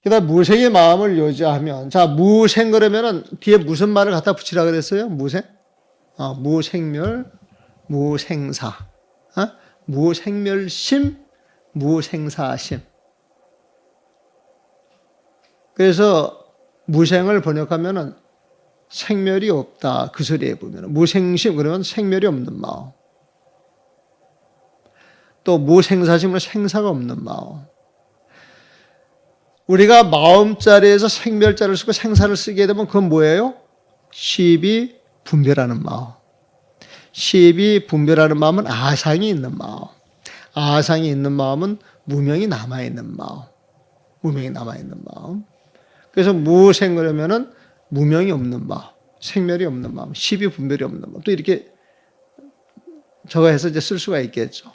그다음 무생의 마음을 요지하면, 자, 무생 그러면은 뒤에 무슨 말을 갖다 붙이라 그랬어요? 무생? 무생멸, 무생사. 무생멸심, 무생사심. 그래서 무생을 번역하면은 생멸이 없다. 그 소리에 보면 무생심 그러면 생멸이 없는 마음. 또 무생사심은 생사가 없는 마음. 우리가 마음자리에서 생멸자를 쓰고 생사를 쓰게 되면 그건 뭐예요? 시비 분별하는 마음. 시비 분별하는 마음은 아상이 있는 마음. 아상이 있는 마음은 무명이 남아있는 마음. 무명이 남아있는 마음. 그래서 무생 그러면은 무명이 없는 마음, 생멸이 없는 마음, 시비 분별이 없는 마음. 또 이렇게 저거해서 이제 쓸 수가 있겠죠.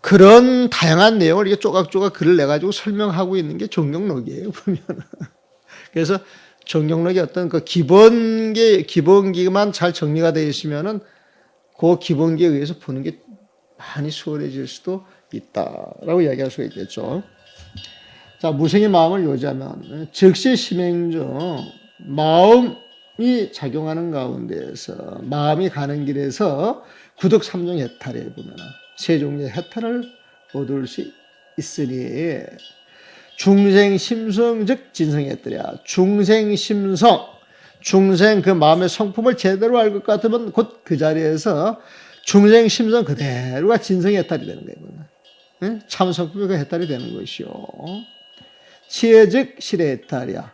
그런 다양한 내용을 이렇게 조각조각 글을 내가지고 설명하고 있는 게 정경록이에요, 보면. 그래서 정경록의 어떤 그 기본기만 잘 정리가 되어 있으면은 그 기본기에 의해서 보는 게 많이 수월해질 수도 있다라고 이야기할 수가 있겠죠. 자, 무생의 마음을 요지하면, 즉시 심행 중 마음이 작용하는 가운데에서, 마음이 가는 길에서 구득 삼종 해탈에 보면 세 종류의 해탈을 얻을 수 있으니, 중생심성 즉 진성했더랴. 중생심성, 중생 그 마음의 성품을 제대로 알 것 같으면 곧 그 자리에서 중생심성 그대로가 진성해탈이 되는 거예요. 참 성품이 그 해탈이 되는 것이요. 치해 즉 실의 해탈이야.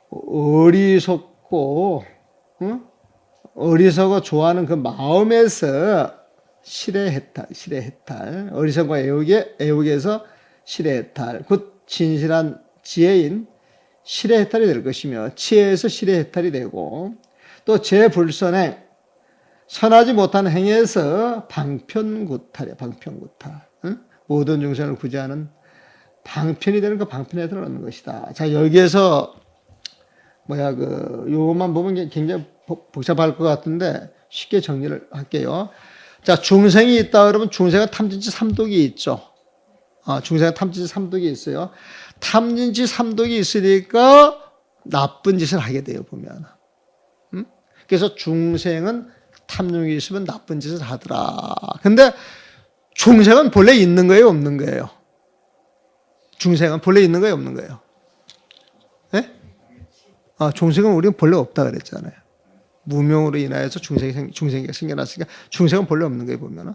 어리석고 어리석어 좋아하는 그 마음에서 실의 해탈. 어리석과 애욕에서 실의 해탈. 곧 진실한 지혜인 실의 해탈이 될 것이며, 치해에서 실의 해탈이 되고, 또 제불선행, 선하지 못한 행위에서 방편구탈이야. 방편구탈. 모든 중생을 구제하는 방편이 되는 그 방편에 들어가는 것이다. 자, 여기에서 요것만 보면 굉장히 복잡할 것 같은데 쉽게 정리를 할게요. 자, 중생이 있다 그러면 중생은 탐진치 삼독이 있죠. 중생은 탐진치 삼독이 있어요. 탐진치 삼독이 있으니까 나쁜 짓을 하게 돼요, 보면. 그래서 중생은 탐욕이 있으면 나쁜 짓을 하더라. 근데 중생은 본래 있는 거예요, 없는 거예요? 중생은 본래 있는 거예요, 없는 거예요? 네? 중생은 우리는 본래 없다 그랬잖아요. 무명으로 인하여서 중생이 생겨났으니까 중생은 본래 없는 거예요, 보면은.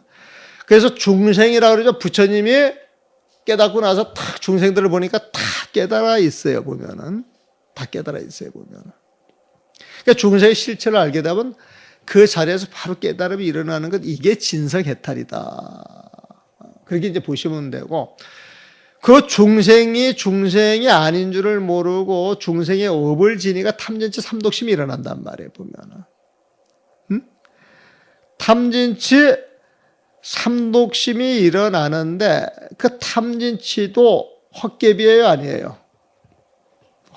그래서 중생이라고 그러죠. 부처님이 깨닫고 나서 탁 중생들을 보니까 다 깨달아 있어요, 보면은. 다 깨달아 있어요, 보면은. 그러니까 중생의 실체를 알게 되면 그 자리에서 바로 깨달음이 일어나는 것, 이게 진성해탈이다. 그렇게 이제 보시면 되고, 그 중생이 아닌 줄을 모르고 중생의 업을 지니까 탐진치 삼독심이 일어난단 말이에요, 보면은. 탐진치 삼독심이 일어나는데 그 탐진치도 헛개비예요, 아니에요?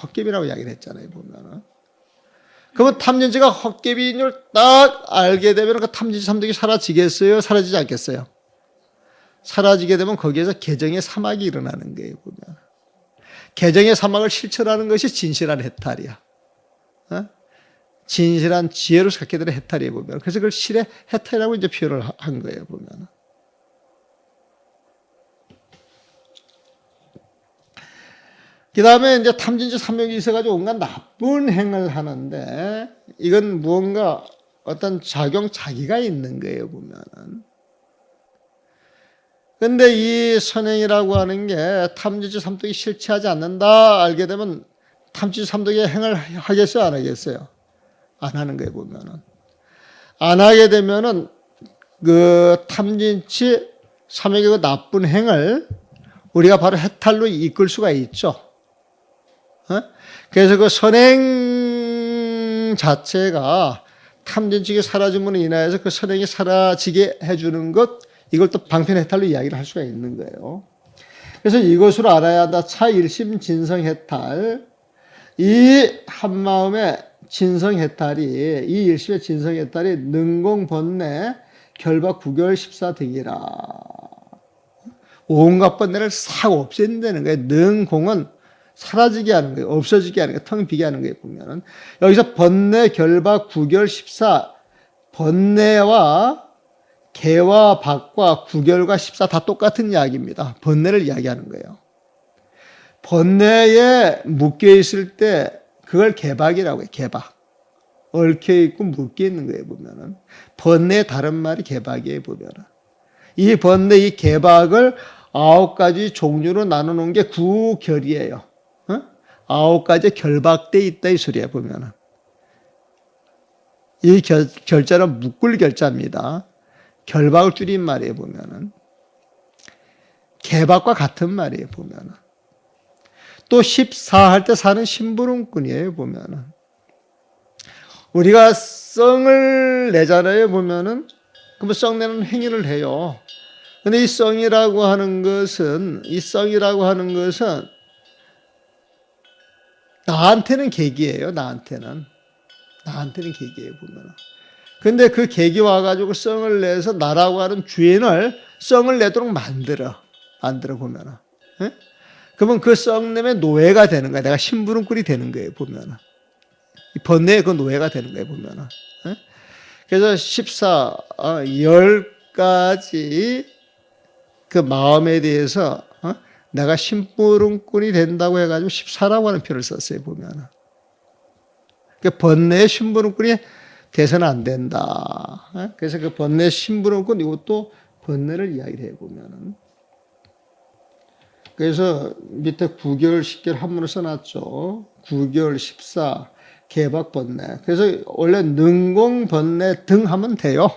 헛개비라고 이야기를 했잖아요, 보면은. 그러면 탐진치가 헛개비인 줄 딱 알게 되면 그 탐진치 삼독이 사라지겠어요? 사라지지 않겠어요? 사라지게 되면 거기에서 개정의 사막이 일어나는 거예요, 보면. 개정의 사막을 실천하는 것이 진실한 해탈이야. 진실한 지혜로서 갖게 되는 해탈이에요, 보면. 그래서 그걸 실의 해탈이라고 이제 표현을 한 거예요, 보면. 그 다음에 이제 탐진치 삼욕이 있어가지고 온갖 나쁜 행을 하는데, 이건 무언가 어떤 자기가 있는 거예요, 보면은. 근데 이 선행이라고 하는 게 탐진치 삼독이 실체하지 않는다 알게 되면 탐진치 삼독의 행을 하겠어요, 안 하겠어요? 안 하는 거예요, 보면은. 안 하게 되면은 그 탐진치 삼욕의 그 나쁜 행을 우리가 바로 해탈로 이끌 수가 있죠. 그래서 그 선행 자체가 탐진치가 사라짐으로 인하여서 그 선행이 사라지게 해주는 것, 이걸 또 방편해탈로 이야기를 할 수가 있는 거예요. 그래서 이것으로 알아야 한다. 차일심 진성해탈. 이 한마음의 진성해탈이, 이 일심의 진성해탈이 능공 번뇌 결박 구결 14 등이라. 온갖 번뇌를 싹 없앤다는 거예요. 능공은 사라지게 하는 거예요. 없어지게 하는 거예요. 텅 비게 하는 거예요. 보면은 여기서 번뇌, 결박, 구결, 십사, 번뇌와 개와 박과 구결과 십사 다 똑같은 이야기입니다. 번뇌를 이야기하는 거예요. 번뇌에 묶여 있을 때 그걸 개박이라고 해요. 개박. 얽혀 있고 묶여 있는 거예요. 보면은 번뇌의 다른 말이 개박이에요. 보면은 이 번뇌, 이 개박을 9가지 종류로 나눠놓은 게 구결이에요. 9가지 결박돼 있다 이 소리야 보면은. 이 결자는 묶을 결자입니다. 결박을 줄인 말이에요 보면은. 개박과 같은 말이에요 보면은. 또 14 할 때 사는 심부름꾼이에요 보면은. 우리가 썽을 내잖아요 보면은. 그러면 썽 내는 행위를 해요. 근데 이 썽이라고 하는 것은 나한테는 계기예요. 나한테는 계기예요 보면은. 근데 그 계기 와가지고 썽을 내서 나라고 하는 주인을 썽을 내도록 만들어 보면은. 예? 그러면 그 썽내면 노예가 되는 거야. 내가 심부름꾼이 되는 거예요 보면은. 이 번뇌의 그 노예가 되는 거예요 보면은. 예? 그래서 14, 10가지 그 마음에 대해서 내가 심부름꾼이 된다고 해가지고 14라고 하는 표현을 썼어요 보면은. 그 번뇌의 심부름꾼이 돼서는 안 된다. 그래서 그 번뇌 심부름꾼 이것도 번뇌를 이야기를 해 보면은. 그래서 밑에 9결, 10결 한문을 써놨죠. 9결, 14, 개박 번뇌. 그래서 원래 능공 번뇌 등 하면 돼요.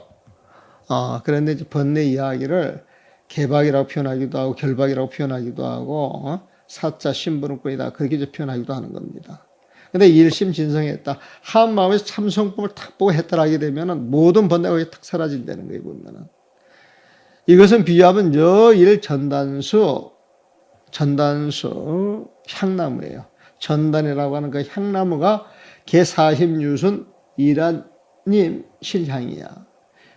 그런데 이제 번뇌 이야기를 개박이라고 표현하기도 하고 결박이라고 표현하기도 하고 사자 심부름꾼이다 그렇게 이제 표현하기도 하는 겁니다. 근데 일심진성했다. 한 마음에서 참성법을 탁 보고 해탈하게 되면은 모든 번뇌가 거기 탁 사라진다는 거예요, 보면은. 이것은 비유하면 여일 전단수 향나무예요. 전단이라고 하는 그 향나무가 개 40유순 이란님 실향이야.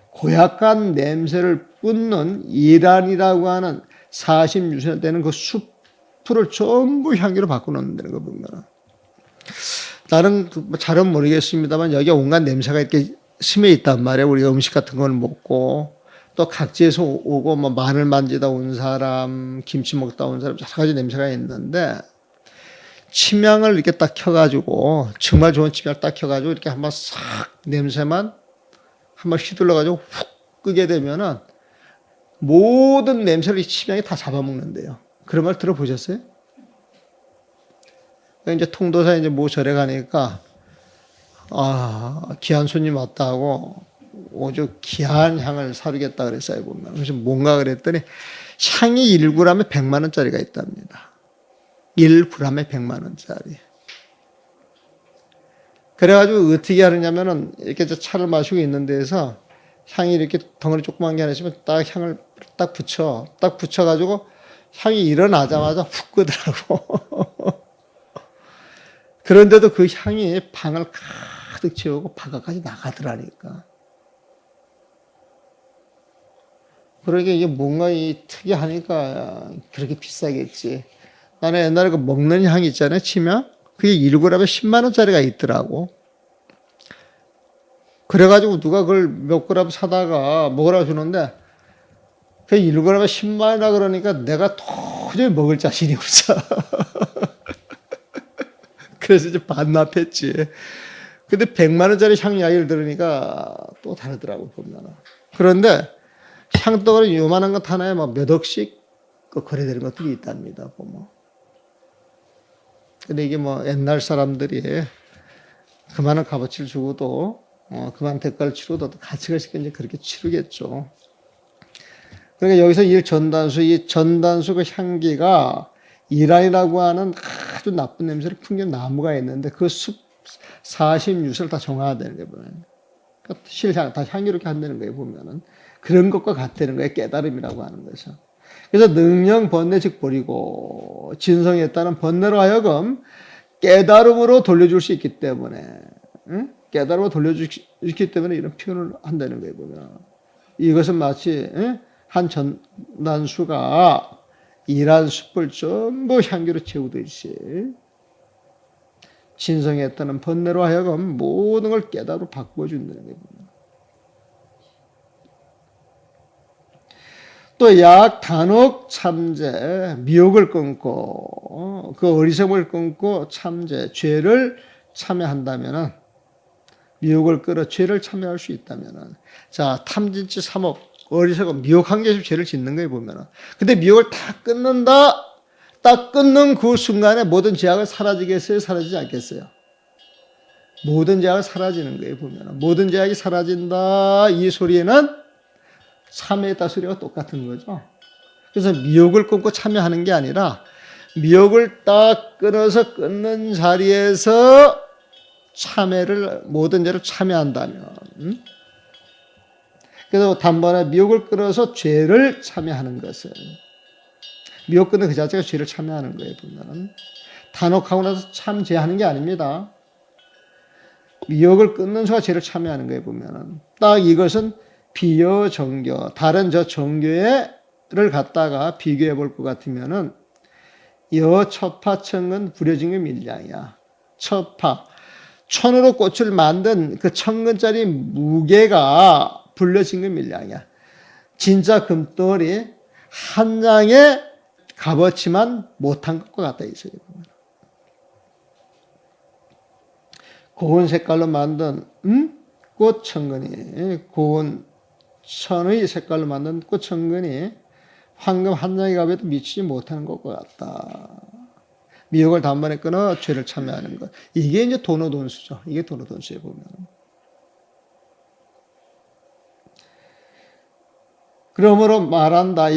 고약한 냄새를 뿜는 이란이라고 하는 40유순 되는 그 숲을 전부 향기로 바꿔놓는다는 거 보면은. 나는 잘은 모르겠습니다만 여기 온갖 냄새가 이렇게 심해 있단 말이에요. 우리가 음식 같은 걸 먹고 또 각지에서 오고 뭐 마늘 만지다 온 사람, 김치 먹다 온 사람 여러 가지 냄새가 있는데 침향을 이렇게 딱 켜가지고 정말 좋은 침향을 딱 켜가지고 이렇게 한번 싹 냄새만 한번 휘둘러가지고 훅 끄게 되면은 모든 냄새를 이 침향이 다 잡아먹는데요. 그런 말 들어보셨어요? 이제 통도사 이제 모 절에 가니까 귀한 손님 왔다 하고 아주 귀한 향을 사르겠다 그랬어요 보면. 그래서 뭔가 그랬더니 향이 1g에 100만 원짜리가 있답니다. 1g에 100만 원짜리. 그래가지고 어떻게 하느냐면은 이렇게 차를 마시고 있는 데에서 향이 이렇게 덩어리 조그만 게 하나 있으면 딱 향을 딱 붙여가지고 향이 일어나자마자 훅 끄더라고. 그런데도 그 향이 방을 가득 채우고 바깥까지 나가더라니까. 그러게 이게 뭔가 특이하니까 그렇게 비싸겠지. 나는 옛날에 그 먹는 향 있잖아요, 치면. 그게 1g에 10만 원짜리가 있더라고. 그래가지고 누가 그걸 몇 그램 사다가 먹으라고 주는데, 그 1g에 10만 원이라 그러니까 내가 도저히 먹을 자신이 없어. 그래서 이제 반납했지. 근데 100만 원짜리 향 이야기를 들으니까 또 다르더라고, 보면. 그런데 향덩어리 요만한 것 하나에 막 몇 억씩 거래되는 것들이 있답니다, 보면. 근데 이게 뭐 옛날 사람들이 그만한 값어치를 주고도, 그만 대가를 치르고도 가치가 있으니까 이제 그렇게 치르겠죠. 그러니까 여기서 이 전단수 그 향기가 이란이라고 하는 아주 나쁜 냄새를 풍기는 나무가 있는데 그 숲 40유선을 다 정화되는 거예요. 그러니까 실향, 다 향기롭게 한다는 거예요, 보면은. 그런 것과 같다는 거예요, 깨달음이라고 하는 것은. 그래서 능령 번뇌 즉 버리고 진성에 따른 번뇌로 하여금 깨달음으로 돌려줄 수 있기 때문에, 응? 깨달음으로 돌려줄 수 있기 때문에 이런 표현을 한다는 거예요, 보면. 이것은 마치, 응? 한 전단수가 일한 숯불 전부 향기로 채우듯이 진성했다는 번뇌로 하여금 모든 걸 깨달아 바꿔준다는 거예요. 또 약 단옥 참제, 미혹을 끊고 그 어리석음을 끊고 참제, 죄를 참여한다면은 미혹을 끌어 죄를 참여할 수 있다면은 자 탐진치 3억 어리석음 미혹한 게 죄를 짓는 거에 보면은 근데 미혹을 다 끊는다 딱 끊는 그 순간에 모든 죄악을 사라지겠어요? 사라지지 않겠어요? 모든 죄악이 사라지는 거예요 보면은 모든 죄악이 사라진다 이 소리에는 참여했다 소리가 똑같은 거죠. 그래서 미혹을 끊고 참여하는 게 아니라 미혹을 딱 끊어서 끊는 자리에서 참회를 모든 죄를 참여한다면 그래서 단번에 미혹을 끊어서 죄를 참여하는 것은 미혹 끊는 그 자체가 죄를 참여하는 거예요 보면은 단옥하고 나서 참죄하는 게 아닙니다. 미혹을 끊는 수가 죄를 참여하는 거예요 보면은 딱 이것은 비여 정교 다른 저 정교를 갖다가 비교해 볼 것 같으면은 여 처파천근 부려진 밀량이야. 처파 천으로 꽃을 만든 그 천근짜리 무게가 불려진 밀량이야. 진짜 금덩어리 한 장에 값어치만 못한 것과 같다 이 소리 보면. 고운 색깔로 만든 꽃 천근이 고운 천의 색깔로 만든 꽃 천근이 황금 한 장의 값에도 미치지 못하는 것과 같다. 미혹을 단번에 끊어 죄를 참여하는 것. 이게 이제 도노돈수죠. 이게 도노돈수에 보면. 그러므로 말한다.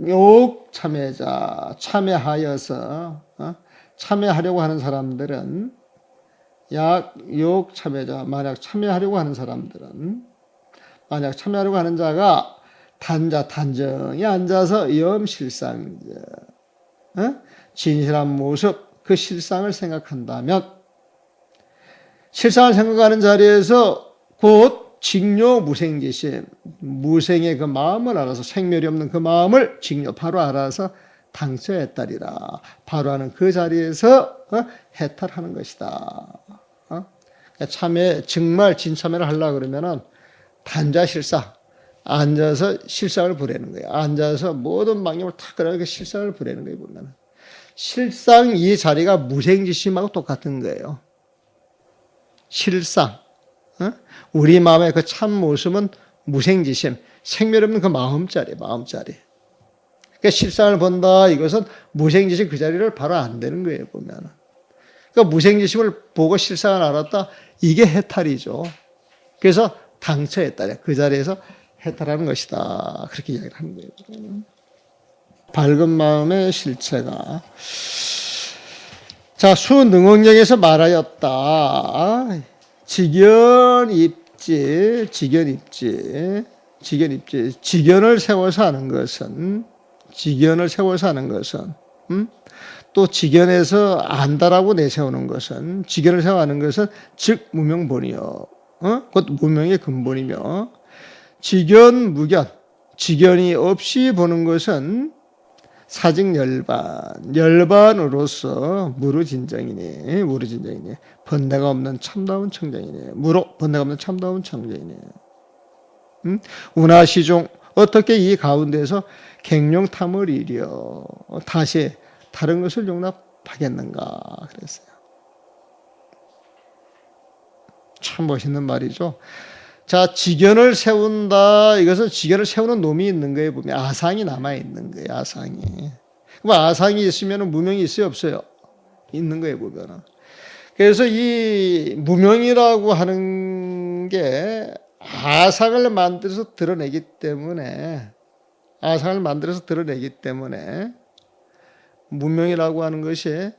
욕 참여자. 참여하여서, 참여하려고 하는 사람들은, 욕 참여자. 만약 참여하려고 하는 사람들은, 만약 참여하려고 하는 자가 단정히 앉아서 염실상자. 진실한 모습, 그 실상을 생각한다면 실상을 생각하는 자리에서 곧 직료 무생지심, 무생의 그 마음을 알아서 생멸이 없는 그 마음을 직료 바로 알아서 당처했다리라. 바로 하는 그 자리에서 해탈하는 것이다. 참회, 정말 진참회를 하려고 그러면은 단자실상, 앉아서 실상을 부리는 거예요. 앉아서 모든 망념을 다 끌어내고 실상을 부리는 거예요, 보면. 실상 이 자리가 무생지심하고 똑같은 거예요. 실상. 우리 마음의 그 참 모습은 무생지심, 생멸 없는 그 마음자리. 그러니까 실상을 본다, 이것은 무생지심 그 자리를 바로 안 되는 거예요, 보면. 그러니까 무생지심을 보고 실상을 알았다, 이게 해탈이죠. 그래서 당처했다. 그 자리에서 해탈하는 것이다. 그렇게 이야기를 하는 거예요. 밝은 마음의 실체가. 자, 수능언경에서 말하였다. 직연입지. 직연을 세워서 하는 것은, 또 직연에서 안다라고 내세우는 것은, 직연을 세워하는 것은 즉 무명본이요. 곧 무명의 근본이며, 직연, 무견, 직연이 없이 보는 것은 사직열반, 열반으로서 무르진정이니, 번뇌가 없는 참다운 청정이니, 번뇌가 없는 참다운 청정이니. 운하시중, 어떻게 이 가운데서 갱용탐을 이려 다시 다른 것을 용납하겠는가 그랬어요. 참 멋있는 말이죠. 자, 직연을 세운다. 이것은 직연을 세우는 놈이 있는 거예요. 보면 아상이 남아있는 거예요. 아상이. 그럼 아상이 있으면 무명이 있어요? 없어요? 있는 거예요. 보면. 그래서 이 무명이라고 하는 게 아상을 만들어서 드러내기 때문에 무명이라고 하는 것이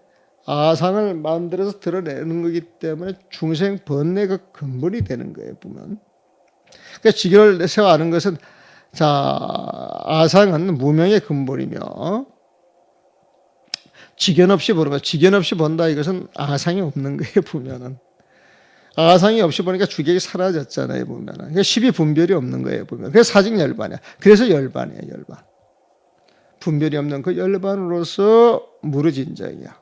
아상을 만들어서 드러내는 거기 때문에 중생 번뇌가 근본이 되는 거예요. 보면. 그러니까 직연을 세워하는 것은 자 아상은 무명의 근본이며 직연 없이 보는 것, 직연 없이 본다 이것은 아상이 없는 거예요. 보면은 아상이 없이 보니까 주객이 사라졌잖아요. 보면은 그러니까 십이 분별이 없는 거예요. 보면 그래서 사직열반이야. 그래서 열반이에요. 열반. 분별이 없는 그 열반으로서 무르진정이야.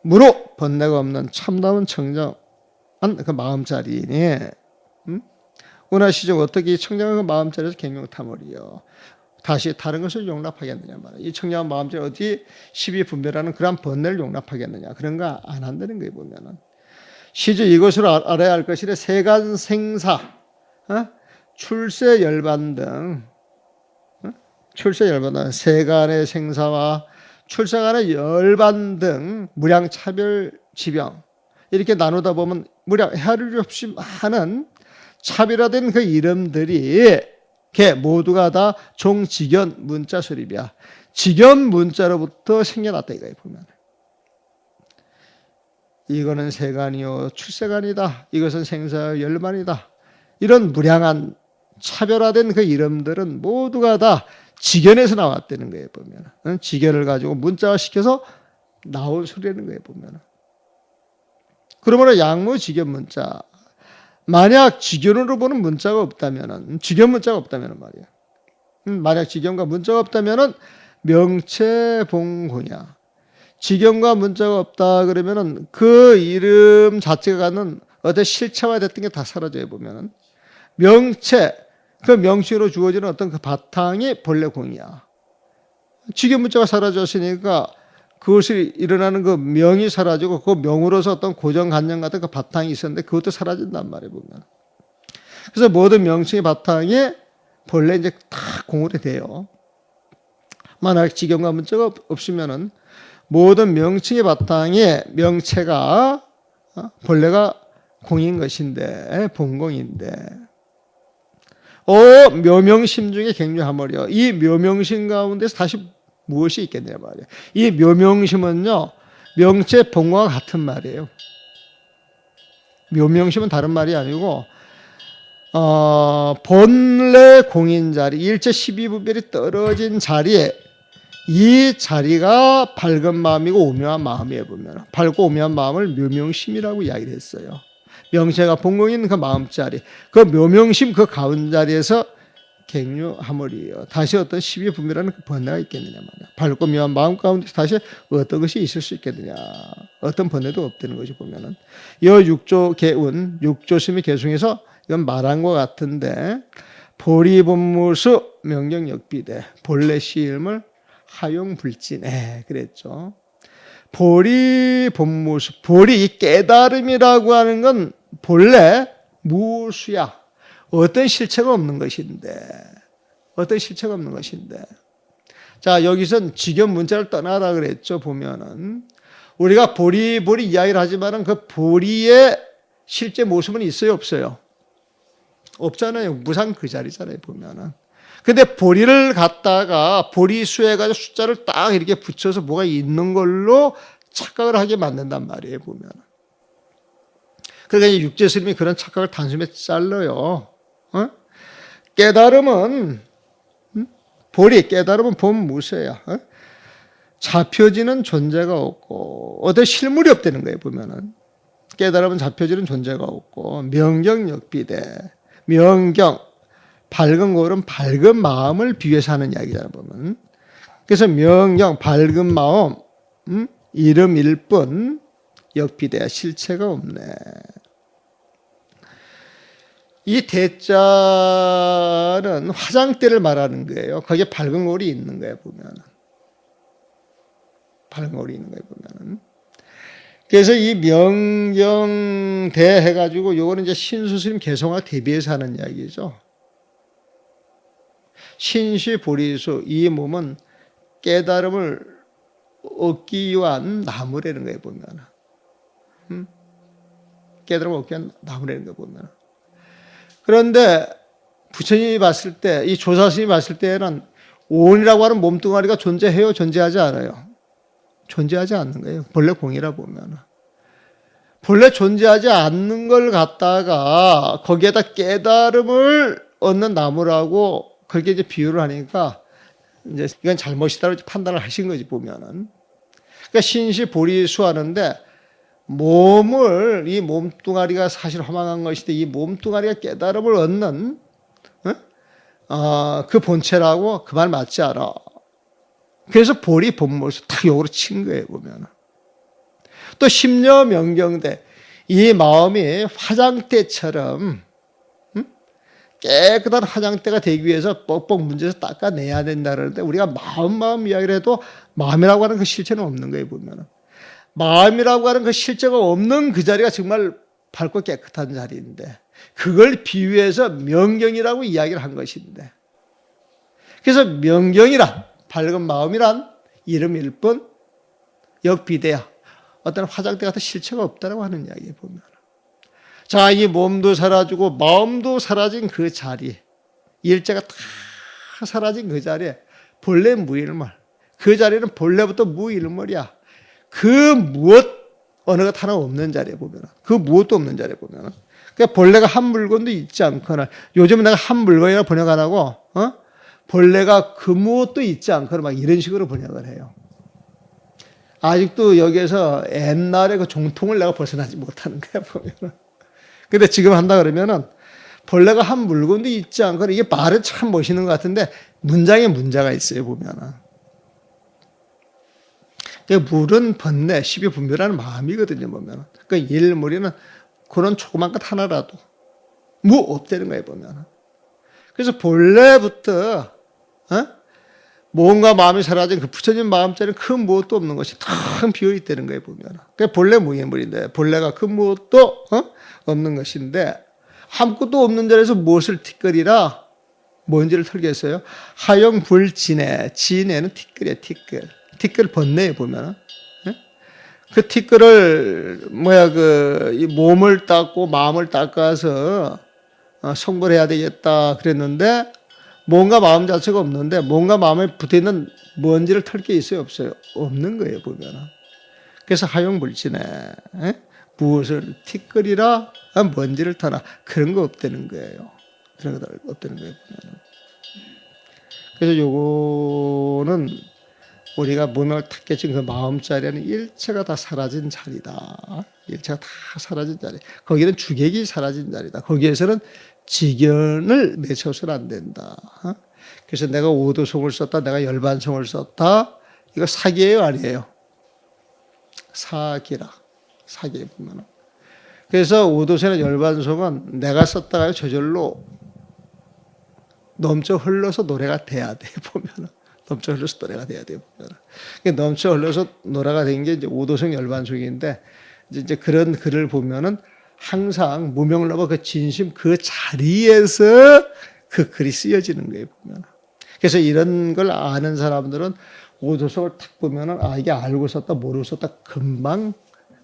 무로 번뇌가 없는 참다운 청정한 그 마음자리니 운하시죠. 어떻게 이 청정한 그 마음자리에서 갱용탐을이요. 다시 다른 것을 용납하겠느냐 말이야. 이 청정한 마음자리 어디 시비 분별하는 그런 번뇌를 용납하겠느냐. 그런 거 안 한다는 거예요 보면은. 시주 이것을 알아야 할 것이래. 세간 생사, 출세 열반 등, 출세 열반 등 세간의 생사와 출세간의 열반 등 무량 차별 지병 이렇게 나누다 보면 무량 헤아릴 수 없이 많은 차별화된 그 이름들이 모두가 다 종직연 문자 수립이야. 직연 문자로부터 생겨났다 이거예요 보면. 이거는 세간이요 출세간이다. 이것은 생사 열반이다. 이런 무량한 차별화된 그 이름들은 모두가 다 직연에서 나왔다는 거예요 보면. 직연을 가지고 문자화시켜서 나온 소리라는 거예요 보면. 그러므로 양무직연 문자. 만약 직연으로 보는 문자가 없다면은 직연 문자가 없다면은 말이야. 만약 직연과 문자가 없다면은 명체봉고냐. 직연과 문자가 없다 그러면은 그 이름 자체가 갖는 어떤 실체화됐던 게 다 사라져요 보면은. 명체, 그 명칭으로 주어지는 어떤 그 바탕이 본래 공이야. 직연 문자가 사라졌으니까 그것이 일어나는 그 명이 사라지고 그 명으로서 어떤 고정관념 같은 그 바탕이 있었는데 그것도 사라진단 말이에요 보면. 그래서 모든 명칭의 바탕이 본래 이제 다 공으로 돼요. 만약 직연과 문자가 없으면은 모든 명칭의 바탕에 명체가 본래가 공인 것인데 본공인데 묘명심 중에 갱류하머려. 이 묘명심 가운데서 다시 무엇이 있겠냐 말이에요. 이 묘명심은요 명체 본공과 같은 말이에요. 묘명심은 다른 말이 아니고 본래 공인 자리 일체 12부별이 떨어진 자리에 이 자리가 밝은 마음이고 오묘한 마음이에요 보면. 밝고 오묘한 마음을 묘명심이라고 이야기를 했어요. 명체가 본공인 그 마음자리, 그 묘명심 그 가운자리에서 갱류하물이요. 다시 어떤 12분별하는 그 번뇌가 있겠느냐 말이야. 밝고 묘한 마음 가운데 다시 어떤 것이 있을 수 있겠느냐. 어떤 번뇌도 없다는 것이 보면은. 이 육조 개운, 육조심이 개중에서 이건 말한 것 같은데 보리본무수 명경역비대 본래 시임을 하용불진해 그랬죠. 보리본무수, 보리 이 깨달음이라고 하는 건 본래 무수야. 어떤 실체가 없는 것인데, 어떤 실체가 없는 것인데. 자, 여기선 직연 문자를 떠나라 그랬죠, 보면은. 우리가 보리 이야기를 하지만은 그 보리의 실제 모습은 있어요, 없어요? 없잖아요. 무상 그 자리잖아요, 보면은. 근데 보리를 갖다가 보리수에 가지고 숫자를 딱 이렇게 붙여서 뭐가 있는 걸로 착각을 하게 만든단 말이에요, 보면은. 그러니까 육제스님이 그런 착각을 단숨에 잘라요. 깨달음은 깨달음은 본무서야. 잡혀지는 존재가 없고 어떤 실물이 없다는 거예요 보면은. 깨달음은 잡혀지는 존재가 없고 명경역비대 명경 밝은 거울은 밝은 마음을 비유해서 하는 이야기잖아요 보면. 그래서 명경 밝은 마음 이름일 뿐 역비대 실체가 없네. 이 대자는 화장대를 말하는 거예요. 거기에 밝은 거울이 있는 거예요, 보면. 밝은 거울이 있는 거예요, 보면. 그래서 이 명경대 해가지고 요거는 이제 신수스님 개성화 대비해서 하는 이야기죠. 신시보리수, 이 몸은 깨달음을 얻기 위한 나무라는 거예요, 보면. 깨달음을 얻기 위한 나무라는 거 보면. 그런데 부처님이 봤을 때, 이 조사스님이 봤을 때는 온이라고 하는 몸뚱아리가 존재해요? 존재하지 않아요? 존재하지 않는 거예요. 본래 공이라 보면. 본래 존재하지 않는 걸 갖다가 거기에다 깨달음을 얻는 나무라고 그렇게 이제 비유를 하니까 이제 이건 잘못이다라고 판단을 하신 거지, 보면은. 그러니까 신시보리수 하는데 몸을, 이 몸뚱아리가 사실 허망한 것인데 이 몸뚱아리가 깨달음을 얻는 그 본체라고 그 말 맞지 않아. 그래서 볼이 본모에서 탁 욕으로 친 거예요, 보면. 또 심려명경대, 이 마음이 화장대처럼 깨끗한 화장대가 되기 위해서 뻑뻑 문제에서 닦아내야 된다 그러는데 우리가 마음 이야기를 해도 마음이라고 하는 그 실체는 없는 거예요, 보면. 마음이라고 하는 그 실체가 없는 그 자리가 정말 밝고 깨끗한 자리인데 그걸 비유해서 명경이라고 이야기를 한 것인데 그래서 명경이란 밝은 마음이란 이름일 뿐 역비대야 어떤 화장대 같은 실체가 없다고 하는 이야기에 보면 자, 이 몸도 사라지고 마음도 사라진 그 자리 일체가 다 사라진 그 자리에 본래 무일물 그 자리는 본래부터 무일물이야. 그 무엇 어느 것 하나 없는 자리에 보면 그 무엇도 없는 자리에 보면 그러니까 본래가 한 물건도 있지 않거나 요즘 내가 한 물건이라 번역 안 하고 본래가 그 무엇도 있지 않거나 막 이런 식으로 번역을 해요. 아직도 여기에서 옛날에 그 종통을 내가 벗어나지 못하는 거야 보면은. 근데 지금 한다 그러면은 본래가 한 물건도 있지 않거나 이게 말은 참 멋있는 것 같은데 문장에 문제가 있어요 보면은. 물은 번뇌, 십이분별하는 마음이거든요 보면은. 그러니까 일물이는 그런 조그만 것 하나라도 무 없다는 거예요 보면은. 그래서 본래부터 뭔가 마음이 사라진 그 부처진 마음자리는 그 무엇도 없는 것이 텅 비어 있다는 거예요 보면. 그게 본래 무인물인데 본래가 그 무엇도 없는 것인데 아무것도 없는 자리에서 무엇을 티끌이라 뭔지를 털겠어요. 하영불진해 진해는 티끌이에요 티끌. 티끌 번뇌에 보면은 그 티끌을 이 몸을 닦고 마음을 닦아서 성불 해야 되겠다 그랬는데. 뭔가 마음 자체가 없는데 뭔가 마음에 붙어있는 먼지를 털 게 있어요? 없어요? 없는 거예요 보면은. 그래서 하용불진해. 무엇을 티끌이라 먼지를 터나 그런 거 없다는 거예요. 그런 거 없다는 거예요 보면은. 그래서 요거는 우리가 몸을 탁 깨친 그 마음자리는 일체가 다 사라진 자리다. 일체가 다 사라진 자리. 거기는 주객이 사라진 자리다. 거기에서는 직연을 맺혀서는 안 된다. 그래서 내가 오도성을 썼다, 내가 열반성을 썼다. 이거 사기예요, 아니에요? 사기라. 사기에 보면. 그래서 오도성이나 열반성은 내가 썼다가 저절로 넘쳐 흘러서 노래가 돼야 돼, 보면은. 넘쳐 흘러서 노래가 돼야 돼, 보면은. 넘쳐 흘러서 노래가 된 게 이제 오도성 열반성인데, 이제 그런 글을 보면은 항상 무명러버 그 진심 그 자리에서 그 글이 쓰여지는 거예요, 보면. 그래서 이런 걸 아는 사람들은 오도석을 탁 보면은 이게 알고 썼다, 모르고 썼다 금방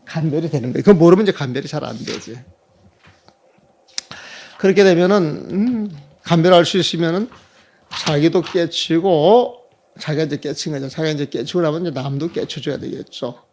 간별이 되는 거예요. 그거 모르면 이제 간별이 잘 안 되지. 그렇게 되면은, 간별할 수 있으면은 자기도 깨치고, 자기가 이제 깨친 거죠. 자기가 이제 깨치고 나면 이제 남도 깨쳐줘야 되겠죠.